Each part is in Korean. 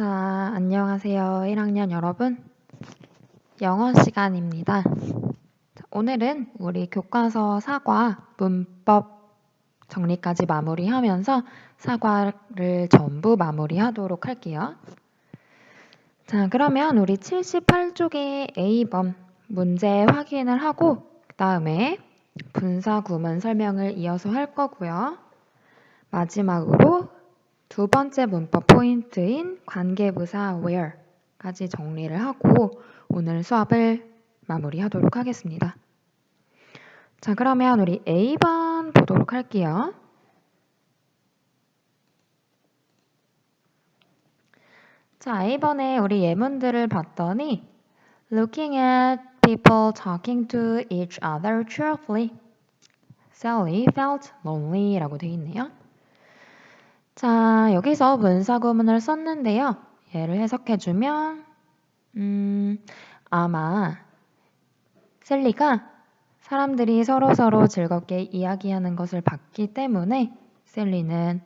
자, 안녕하세요. 1학년 여러분. 영어 시간입니다. 자, 오늘은 우리 교과서 사과 문법 정리까지 마무리하면서 사과를 전부 마무리하도록 할게요. 자, 그러면 우리 78쪽의 A번 문제 확인을 하고 그 다음에 분사 구문 설명을 이어서 할 거고요. 마지막으로 두 번째 문법 포인트인 관계부사 where까지 정리를 하고 오늘 수업을 마무리하도록 하겠습니다. 자, 그러면 우리 A번 보도록 할게요. 자, A번에 우리 예문들을 봤더니 Looking at people talking to each other cheerfully, Sally felt lonely 라고 되어 있네요. 자, 여기서 분사구문을 썼는데요. 얘를 해석해주면 아마 셀리가 사람들이 서로서로 즐겁게 이야기하는 것을 봤기 때문에 셀리는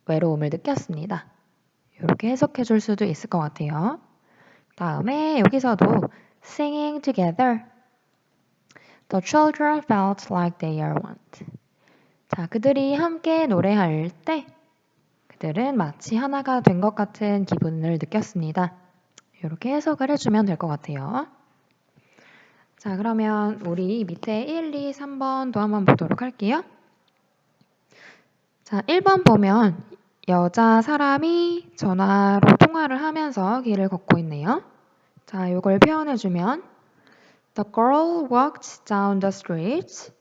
외로움을 느꼈습니다. 이렇게 해석해 줄 수도 있을 것 같아요. 다음에 여기서도 singing together. The children felt like they are one. 자, 그들이 함께 노래할 때 그들은 마치 하나가 된 것 같은 기분을 느꼈습니다. 이렇게 해석을 해주면 될 것 같아요. 자, 그러면 우리 밑에 1, 2, 3번도 한번 보도록 할게요. 자, 1번 보면 여자 사람이 전화로 통화를 하면서 길을 걷고 있네요. 자, 이걸 표현해주면 The girl walked down the street.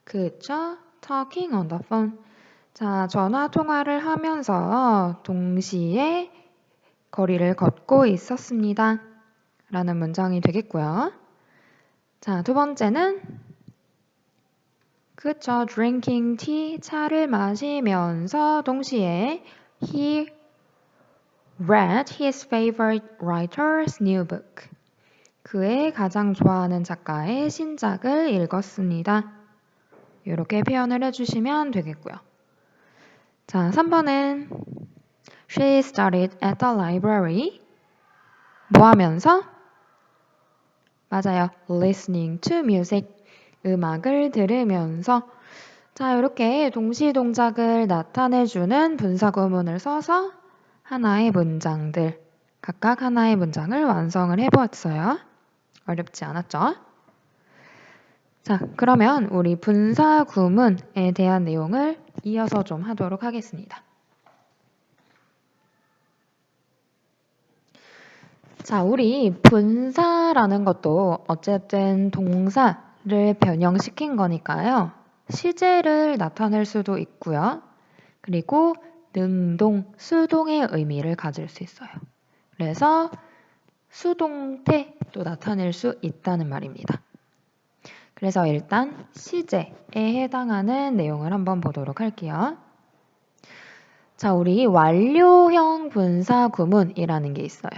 그쵸? Talking on the phone. 자, 전화 통화를 하면서 동시에 거리를 걷고 있었습니다. 라는 문장이 되겠고요. 자, 두 번째는 그쵸, drinking tea, 차를 마시면서 동시에 he read his favorite writer's new book. 그의 가장 좋아하는 작가의 신작을 읽었습니다. 이렇게 표현을 해주시면 되겠고요. 자, 3번은 She studied at the library. 뭐 하면서? 맞아요. Listening to music. 음악을 들으면서. 자, 이렇게 동시 동작을 나타내주는 분사구문을 써서 하나의 문장들, 각각 하나의 문장을 완성을 해보았어요. 어렵지 않았죠? 자, 그러면 우리 분사구문에 대한 내용을 이어서 좀 하도록 하겠습니다. 자, 우리 분사라는 것도 어쨌든 동사를 변형시킨 거니까요. 시제를 나타낼 수도 있고요. 그리고 능동, 수동의 의미를 가질 수 있어요. 그래서 수동태도 나타낼 수 있다는 말입니다. 그래서 일단 시제에 해당하는 내용을 한번 보도록 할게요. 자, 우리 완료형 분사구문이라는 게 있어요.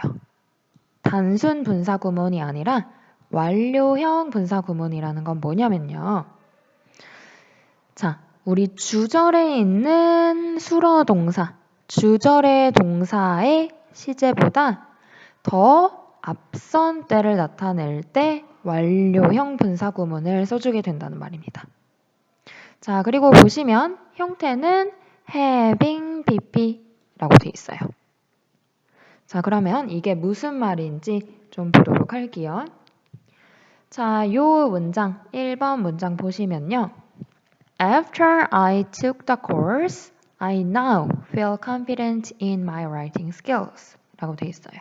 단순 분사구문이 아니라 완료형 분사구문이라는 건 뭐냐면요. 자, 우리 주절에 있는 수러동사, 주절의 동사의 시제보다 더 앞선 때를 나타낼 때 완료형 분사구문을 써주게 된다는 말입니다. 자, 그리고 보시면 형태는 having, pp라고 되어 있어요. 자, 그러면 이게 무슨 말인지 좀 보도록 할게요. 자, 요 문장, 1번 문장 보시면요. After I took the course, I now feel confident in my writing skills 라고 되어 있어요.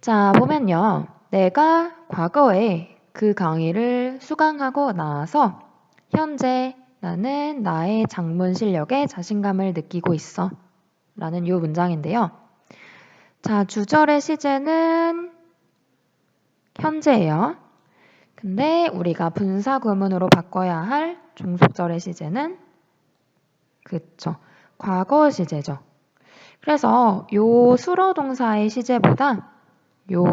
자, 보면요. 내가 과거에 그 강의를 수강하고 나서 현재 나는 나의 작문 실력에 자신감을 느끼고 있어 라는 요 문장인데요. 자, 주절의 시제는 현재예요. 근데 우리가 분사구문으로 바꿔야 할 종속절의 시제는 그쵸, 과거 시제죠. 그래서 요 수러동사의 시제보다 요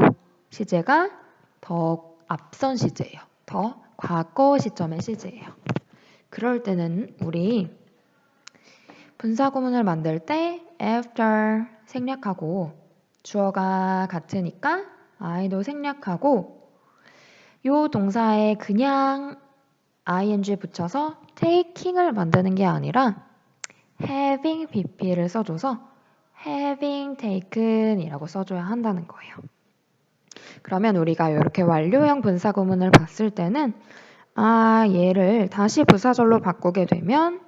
시제가 더 앞선 시제예요. 더 과거 시점의 시제예요. 그럴 때는 우리 분사구문을 만들 때 after 생략하고 주어가 같으니까 I도 생략하고 요 동사에 그냥 ing 붙여서 taking을 만드는 게 아니라 having pp를 써줘서 having taken 이라고 써줘야 한다는 거예요. 그러면 우리가 이렇게 완료형 분사구문을 봤을 때는 얘를 다시 부사절로 바꾸게 되면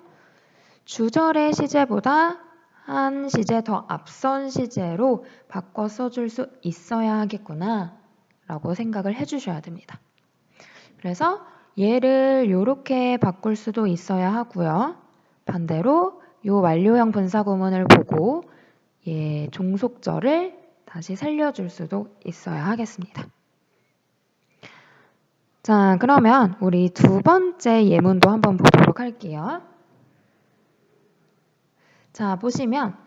주절의 시제보다 한 시제 더 앞선 시제로 바꿔 써줄 수 있어야 하겠구나 라고 생각을 해주셔야 됩니다. 그래서 얘를 이렇게 바꿀 수도 있어야 하고요. 반대로 이 완료형 분사구문을 보고 종속절을 다시 살려줄 수도 있어야 하겠습니다. 자, 그러면 우리 두 번째 예문도 한번 보도록 할게요. 자, 보시면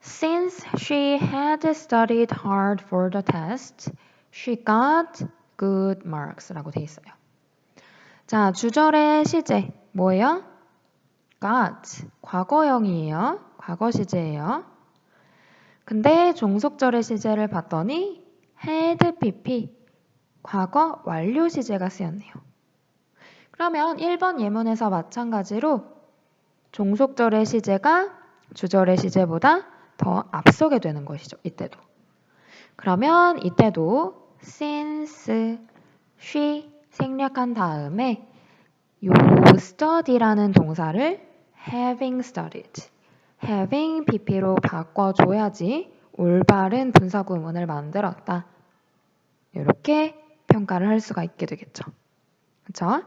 Since she had studied hard for the test, she got good marks 라고 돼 있어요. 자, 주절의 시제 뭐예요? got, 과거형이에요. 과거 시제예요. 근데 종속절의 시제를 봤더니 had pp, 과거 완료 시제가 쓰였네요. 그러면 1번 예문에서 마찬가지로 종속절의 시제가 주절의 시제보다 더 앞서게 되는 것이죠. 이때도. 그러면 이때도 since, she 생략한 다음에 요 study라는 동사를 having studied, having pp로 바꿔줘야지 올바른 분사구문을 만들었다. 이렇게 평가를 할 수가 있게 되겠죠. 그렇죠?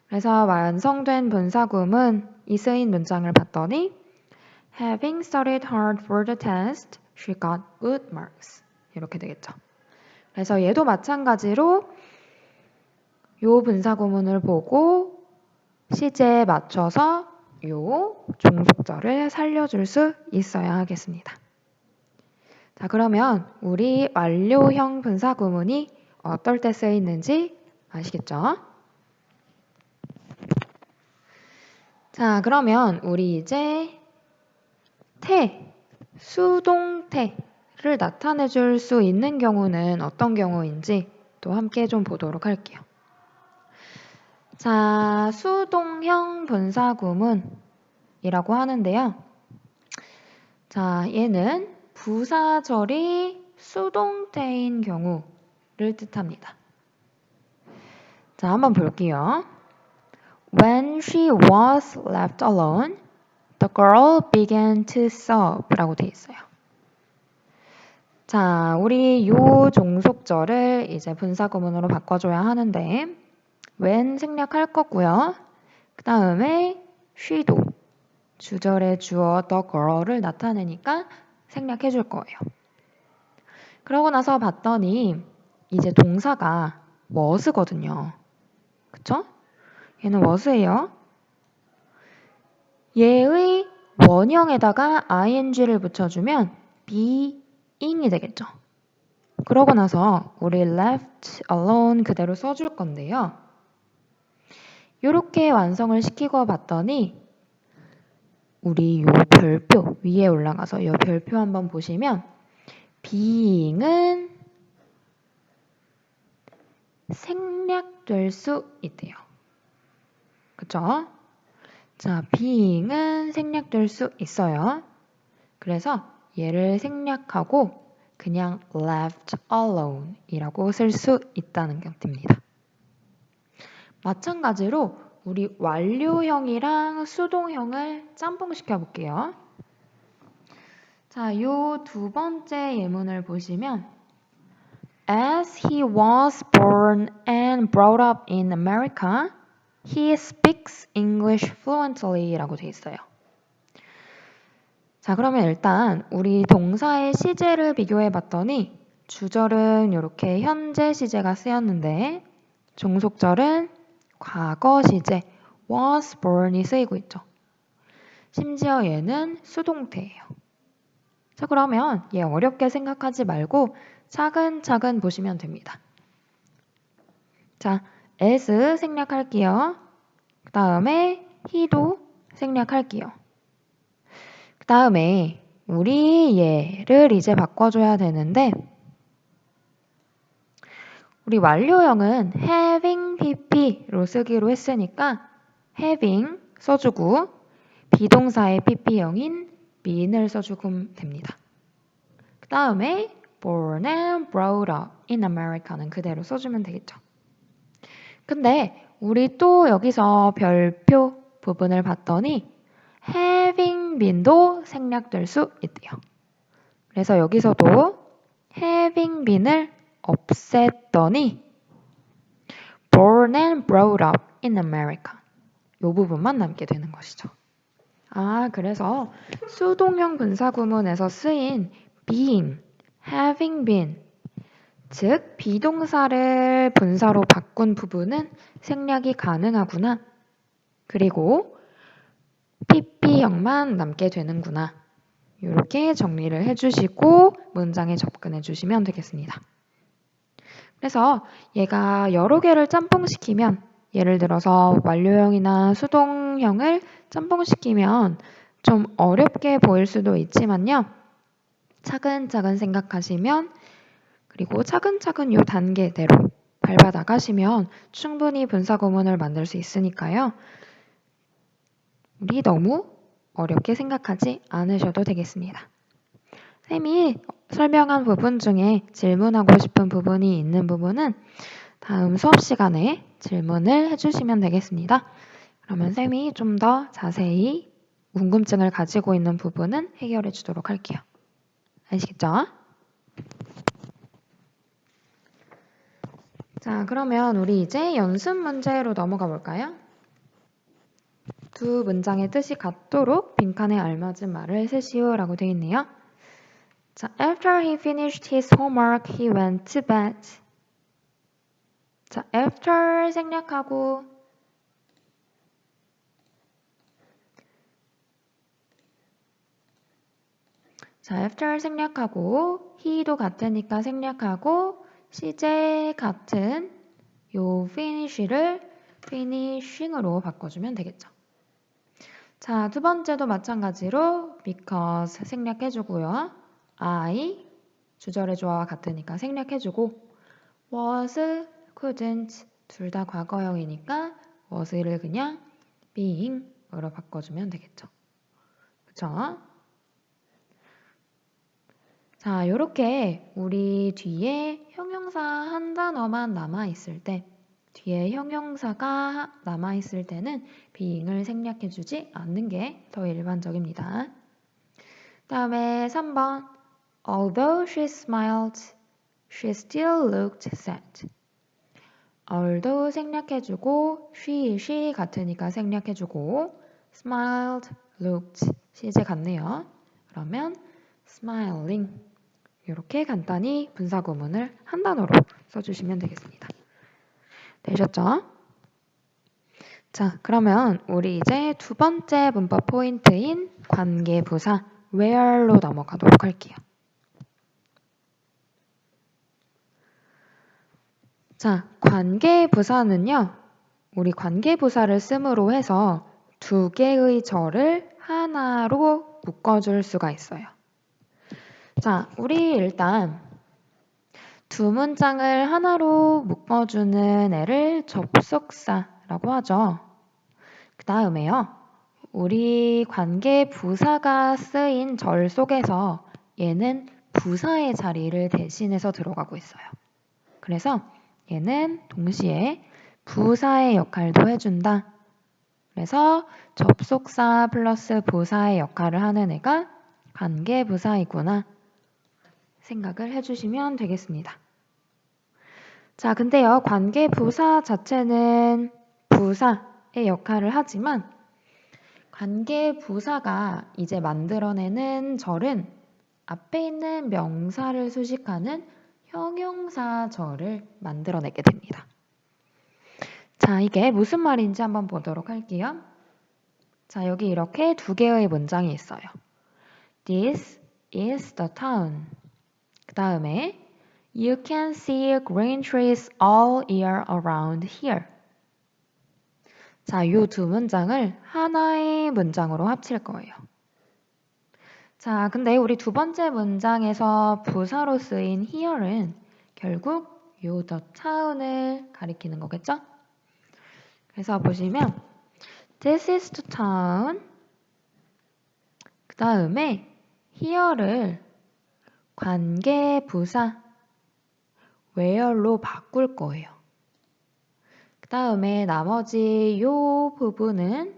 그래서 완성된 분사구문이 쓰인 문장을 봤더니 Having studied hard for the test, she got good marks. 이렇게 되겠죠. 그래서 얘도 마찬가지로 요 분사구문을 보고 시제에 맞춰서 요 종속절을 살려줄 수 있어야 하겠습니다. 자, 그러면 우리 완료형 분사구문이 어떨 때 쓰이는지 아시겠죠? 자, 그러면 우리 이제 수동태를 나타내 줄 수 있는 경우는 어떤 경우인지 또 함께 좀 보도록 할게요. 자, 수동형 분사구문이라고 하는데요. 자, 얘는 부사절이 수동태인 경우를 뜻합니다. 자, 한번 볼게요. When she was left alone, the girl began to sob 라고 돼 있어요. 자, 우리 요 종속절을 이제 분사구문으로 바꿔줘야 하는데 when 생략할 거고요. 그 다음에 she도 주절의 주어 the girl을 나타내니까 생략해 줄 거예요. 그러고 나서 봤더니 이제 동사가 was거든요. 그쵸? 얘는 was예요. 얘의 원형에다가 ing를 붙여주면 being이 되겠죠. 그러고 나서 우리 left alone 그대로 써줄 건데요. 이렇게 완성을 시키고 봤더니 우리 요 별표 위에 올라가서 요 별표 한번 보시면 being은 생략될 수 있대요. 그쵸? 자, being은 생략될 수 있어요. 그래서 얘를 생략하고 그냥 left alone 이라고 쓸 수 있다는 것입니다. 마찬가지로 우리 완료형이랑 수동형을 짬뽕시켜 볼게요. 자, 요 두 번째 예문을 보시면 As he was born and brought up in America, he speaks English fluently 라고 돼 있어요. 자, 그러면 일단 우리 동사의 시제를 비교해 봤더니 주절은 이렇게 현재 시제가 쓰였는데 종속절은 과거 시제 was born이 쓰이고 있죠. 심지어 얘는 수동태예요. 자, 그러면 얘 어렵게 생각하지 말고 차근차근 보시면 됩니다. 자, as 생략할게요. 그 다음에 he도 생략할게요. 그 다음에 우리 얘를 이제 바꿔줘야 되는데 우리 완료형은 having pp로 쓰기로 했으니까 having 써주고 비동사의 pp형인 been을 써주면 됩니다. 그 다음에 born and brought up in America는 그대로 써주면 되겠죠. 근데 우리 또 여기서 별표 부분을 봤더니 having been도 생략될 수 있대요. 그래서 여기서도 having been을 없앴더니 born and brought up in America 이 부분만 남게 되는 것이죠. 그래서 수동형 분사구문에서 쓰인 being, having been 즉 비동사를 분사로 바꾼 부분은 생략이 가능하구나. 그리고 pp형만 남게 되는구나. 이렇게 정리를 해주시고 문장에 접근해 주시면 되겠습니다. 그래서 얘가 여러 개를 짬뽕시키면 예를 들어서 완료형이나 수동형을 짬뽕시키면 좀 어렵게 보일 수도 있지만요. 차근차근 생각하시면 그리고 차근차근 이 단계대로 밟아 나가시면 충분히 분사구문을 만들 수 있으니까요. 우리 너무 어렵게 생각하지 않으셔도 되겠습니다. 쌤이 설명한 부분 중에 질문하고 싶은 부분이 있는 부분은 다음 수업 시간에 질문을 해주시면 되겠습니다. 그러면 쌤이 좀 더 자세히 궁금증을 가지고 있는 부분은 해결해 주도록 할게요. 아시겠죠? 자, 그러면 우리 이제 연습 문제로 넘어가 볼까요? 두 문장의 뜻이 같도록 빈칸에 알맞은 말을 쓰시오라고 되어 있네요. 자, after he finished his homework, he went to bed. 자, after 생략하고 자, after 생략하고 he도 같으니까 생략하고 시제 같은 요 finish를 finishing으로 바꿔주면 되겠죠. 자, 두 번째도 마찬가지로 because 생략해주고요. I 주절의 조화와 같으니까 생략해주고 was, couldn't 둘 다 과거형이니까 was를 그냥 being으로 바꿔주면 되겠죠. 그쵸? 자, 요렇게 우리 뒤에 형용사 한 단어만 남아있을 때 뒤에 형용사가 남아있을 때는 being을 생략해주지 않는 게 더 일반적입니다. 다음에 3번 Although she smiled, she still looked sad. although 생략해주고 she 같으니까 생략해주고 smiled, looked 시제 같네요. 그러면 smiling 이렇게 간단히 분사구문을 한 단어로 써주시면 되겠습니다. 되셨죠? 자, 그러면 우리 이제 두 번째 문법 포인트인 관계부사 where로 넘어가도록 할게요. 자, 관계부사는요. 우리 관계부사를 씀으로 해서 두 개의 절을 하나로 묶어줄 수가 있어요. 자, 우리 일단 두 문장을 하나로 묶어주는 애를 접속사라고 하죠. 그 다음에요. 우리 관계부사가 쓰인 절 속에서 얘는 부사의 자리를 대신해서 들어가고 있어요. 그래서 얘는 동시에 부사의 역할도 해준다. 그래서 접속사 플러스 부사의 역할을 하는 애가 관계부사이구나 생각을 해주시면 되겠습니다. 자, 근데요, 관계부사 자체는 부사의 역할을 하지만 관계부사가 이제 만들어내는 절은 앞에 있는 명사를 수식하는 형용사절을 만들어내게 됩니다. 자, 이게 무슨 말인지 한번 보도록 할게요. 자, 여기 이렇게 두 개의 문장이 있어요. This is the town. 그 다음에 You can see green trees all year around here. 자, 이 두 문장을 하나의 문장으로 합칠 거예요. 자, 근데 우리 두 번째 문장에서 부사로 쓰인 here은 결국 요 the town을 가리키는 거겠죠? 그래서 보시면 this is the town 그 다음에 here를 관계 부사 where로 바꿀 거예요. 그 다음에 나머지 요 부분은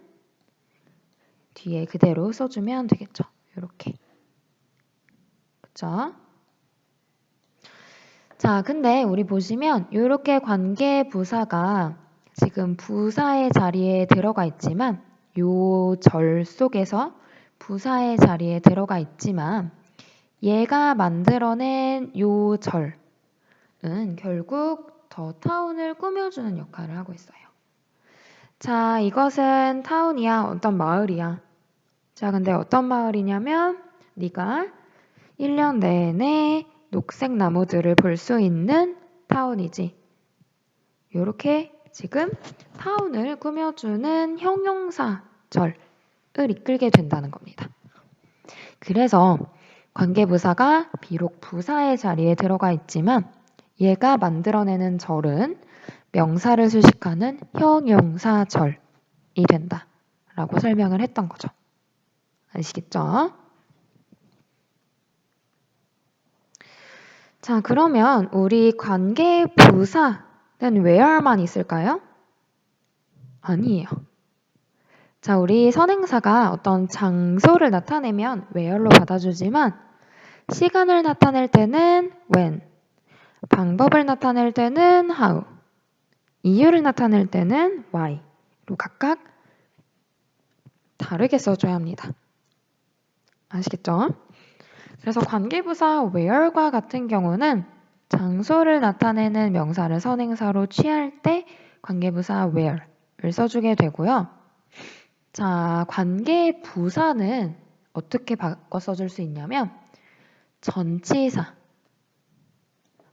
뒤에 그대로 써주면 되겠죠. 이렇게. 그쵸? 자, 근데 우리 보시면 이렇게 관계 부사가 지금 부사의 자리에 들어가 있지만 요 절 속에서 부사의 자리에 들어가 있지만 얘가 만들어낸 요 절은 결국 더 타운을 꾸며주는 역할을 하고 있어요. 자, 이것은 타운이야. 어떤 마을이야. 자, 근데 어떤 마을이냐면 네가 1년 내내 녹색 나무들을 볼 수 있는 타운이지. 이렇게 지금 타운을 꾸며주는 형용사절을 이끌게 된다는 겁니다. 그래서 관계부사가 비록 부사의 자리에 들어가 있지만 얘가 만들어내는 절은 명사를 수식하는 형용사절이 된다 라고 설명을 했던 거죠. 아시겠죠? 자, 그러면 우리 관계부사는 where만 있을까요? 아니에요. 자, 우리 선행사가 어떤 장소를 나타내면 where로 받아주지만 시간을 나타낼 때는 when, 방법을 나타낼 때는 how, 이유를 나타낼 때는 why로 각각 다르게 써줘야 합니다. 아시겠죠? 그래서 관계부사 where과 같은 경우는 장소를 나타내는 명사를 선행사로 취할 때 관계부사 where를 써주게 되고요. 자, 관계부사는 어떻게 바꿔 써줄 수 있냐면 전치사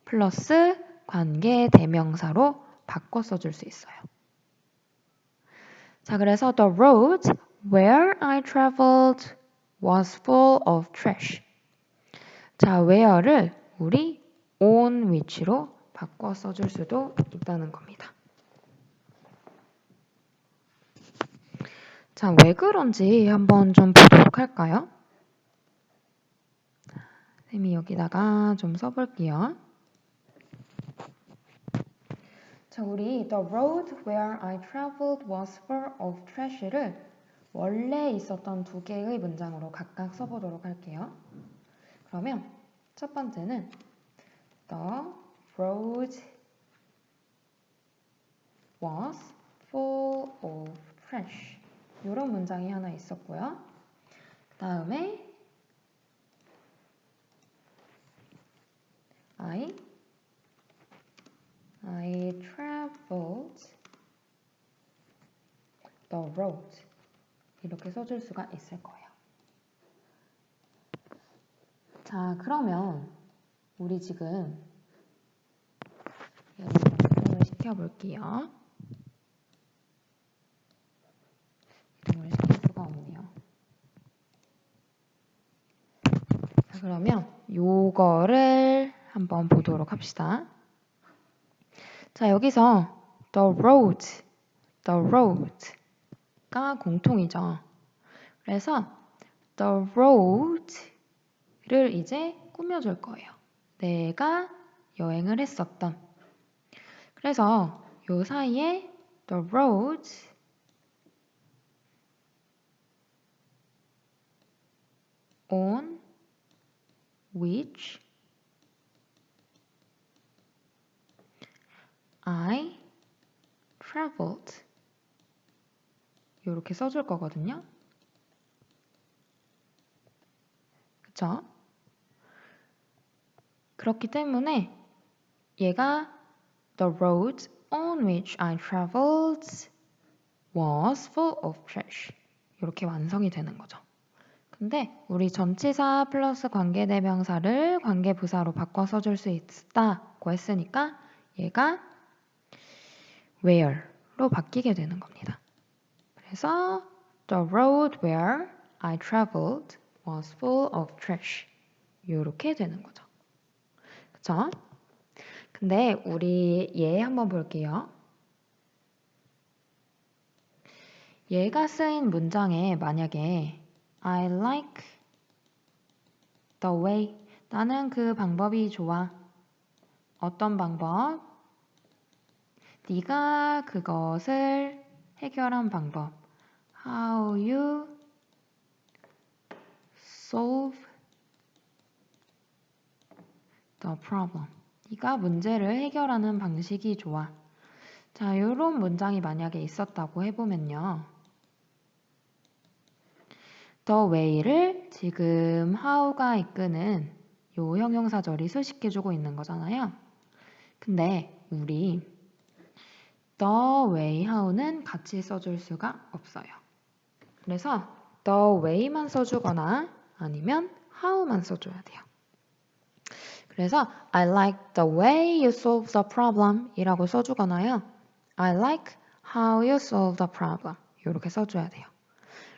플러스 관계대명사로 바꿔 써줄 수 있어요. 자, 그래서 the road where I traveled was full of trash. 자, where를 우리 on which로 바꿔 써줄 수도 있다는 겁니다. 자, 왜 그런지 한번 좀 보도록 할까요? 쌤이 여기다가 좀 써볼게요. 자, 우리 the road where I traveled was full of trash를 원래 있었던 두 개의 문장으로 각각 써보도록 할게요. 그러면 첫 번째는 the road was full of trash 이런 문장이 하나 있었고요. 그 다음에 I traveled the road 이렇게 써줄 수가 있을 거예요. 자, 그러면 우리 지금 얘를 이동을 시켜볼게요. 이동을 시킬 수가 없네요. 자, 그러면 요거를 한번 보도록 합시다. 자, 여기서 the road가 공통이죠. 그래서 the road를 이제 꾸며줄 거예요. 내가 여행을 했었던. 그래서 요 사이에 the road on which I traveled 이렇게 써줄 거거든요. 그쵸? 그렇기 때문에 얘가 the road on which I traveled was full of trash 이렇게 완성이 되는 거죠. 근데 우리 전치사 플러스 관계대명사를 관계부사로 바꿔 써줄 수 있다고 했으니까 얘가 where로 바뀌게 되는 겁니다. 그래서 the road where I traveled was full of trash. 이렇게 되는 거죠. 그쵸? 근데 우리 얘 한번 볼게요. 얘가 쓰인 문장에 만약에 I like the way 나는 그 방법이 좋아. 어떤 방법? 네가 그것을 해결한 방법. How you solve the problem. 네가 문제를 해결하는 방식이 좋아. 자, 이런 문장이 만약에 있었다고 해보면요. the way를 지금 how가 이끄는 요 형용사절이 수식해주고 있는 거잖아요. 근데 우리 the way how는 같이 써줄 수가 없어요. 그래서 the way만 써주거나 아니면 how만 써줘야 돼요. 그래서 I like the way you solve the problem 이라고 써주거나요. I like how you solve the problem 이렇게 써줘야 돼요.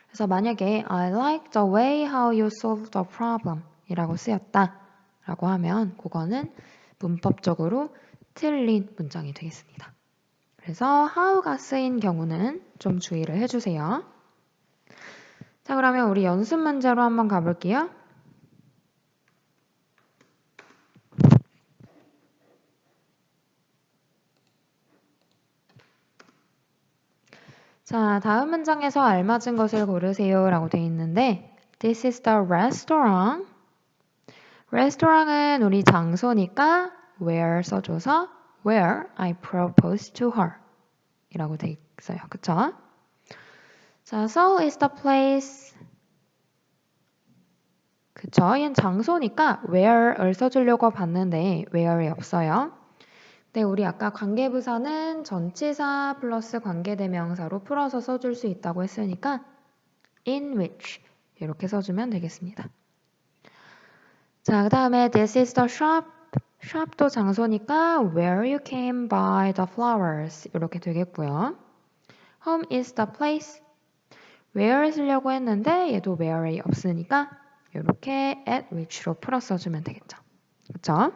그래서 만약에 I like the way how you solve the problem 이라고 쓰였다 라고 하면 그거는 문법적으로 틀린 문장이 되겠습니다. 그래서 how가 쓰인 경우는 좀 주의를 해주세요. 자, 그러면 우리 연습 문제로 한번 가볼게요. 자, 다음 문장에서 알맞은 것을 고르세요 라고 되어 있는데 This is the restaurant. restaurant은 우리 장소니까 where 써줘서 where I proposed to her 이라고 되어 있어요. 그쵸? 자, so is the place. 그쵸? 얘는 장소니까 where를 써주려고 봤는데 where이 없어요. 네, 우리 아까 관계부사는 전치사 플러스 관계대명사로 풀어서 써줄 수 있다고 했으니까 in which 이렇게 써주면 되겠습니다. 자, 그 다음에 this is the shop. shop도 장소니까 where you came by the flowers 이렇게 되겠고요. home is the place. where 쓰려고 했는데 얘도 where이 없으니까 이렇게 at which로 풀어 써주면 되겠죠. 그쵸?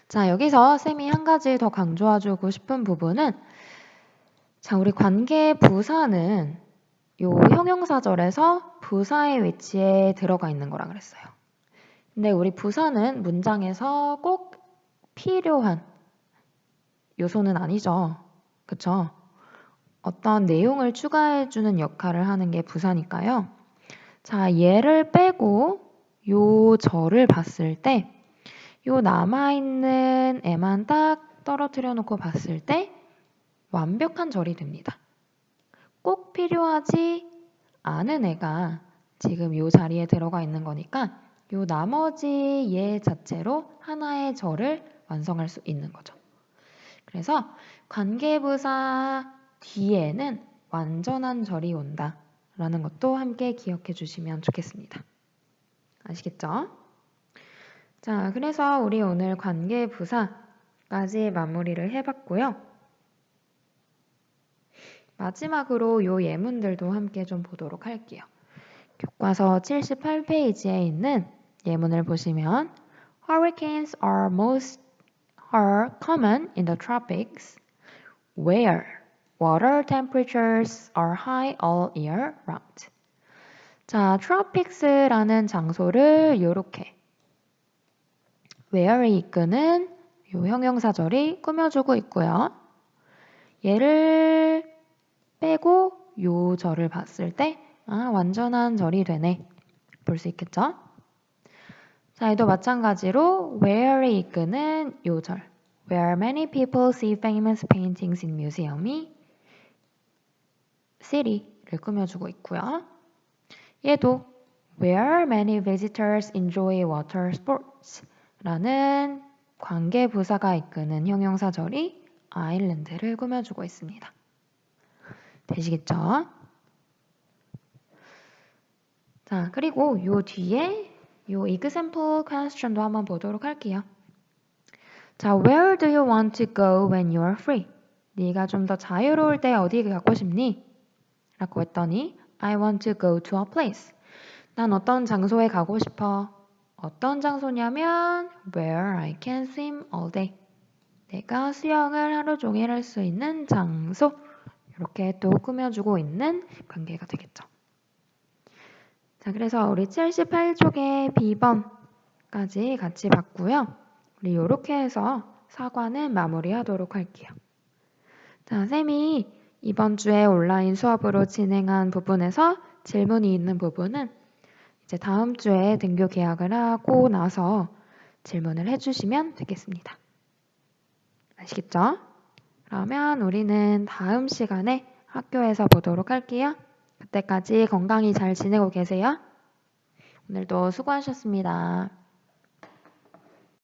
자, 여기서 쌤이 한 가지 더 강조해주고 싶은 부분은 자, 우리 관계 부사는 요 형용사절에서 부사의 위치에 들어가 있는 거라 그랬어요. 근데 우리 부사는 문장에서 꼭 필요한 요소는 아니죠. 그쵸? 어떤 내용을 추가해주는 역할을 하는 게 부사니까요. 자, 얘를 빼고 요 절을 봤을 때 요 남아있는 애만 딱 떨어뜨려 놓고 봤을 때 완벽한 절이 됩니다. 꼭 필요하지 않은 애가 지금 요 자리에 들어가 있는 거니까 요 나머지 얘 자체로 하나의 절을 완성할 수 있는 거죠. 그래서 관계부사 뒤에는 완전한 절이 온다 라는 것도 함께 기억해 주시면 좋겠습니다. 아시겠죠? 자, 그래서 우리 오늘 관계부사까지 마무리를 해봤고요. 마지막으로 요 예문들도 함께 좀 보도록 할게요. 교과서 78페이지에 있는 예문을 보시면 Hurricanes are common in the tropics where water temperatures are high all year round. 자, tropics라는 장소를 이렇게 where이 이끄는 요 형용사절이 꾸며주고 있고요. 얘를 빼고 요 절을 봤을 때 완전한 절이 되네. 볼 수 있겠죠? 자, 얘도 마찬가지로 where이 이끄는 요 절. Where many people see famous paintings in museum이 city를 꾸며주고 있고요. 얘도 Where many visitors enjoy water sports 라는 관계부사가 이끄는 형용사절이 아일랜드를 꾸며주고 있습니다. 되시겠죠? 자, 그리고 요 뒤에 요 example question도 한번 보도록 할게요. 자, where do you want to go when you are free? 네가 좀 더 자유로울 때 어디 가고 싶니? 라고 했더니 I want to go to a place. 난 어떤 장소에 가고 싶어. 어떤 장소냐면 where I can swim all day. 내가 수영을 하루 종일 할 수 있는 장소. 이렇게 또 꾸며주고 있는 관계가 되겠죠. 자, 그래서 우리 78쪽의 B번까지 같이 봤고요. 우리 이렇게 해서 사과는 마무리하도록 할게요. 자, 쌤이 이번 주에 온라인 수업으로 진행한 부분에서 질문이 있는 부분은 이제 다음 주에 등교 계약을 하고 나서 질문을 해주시면 되겠습니다. 아시겠죠? 그러면 우리는 다음 시간에 학교에서 보도록 할게요. 그때까지 건강히 잘 지내고 계세요. 오늘도 수고하셨습니다.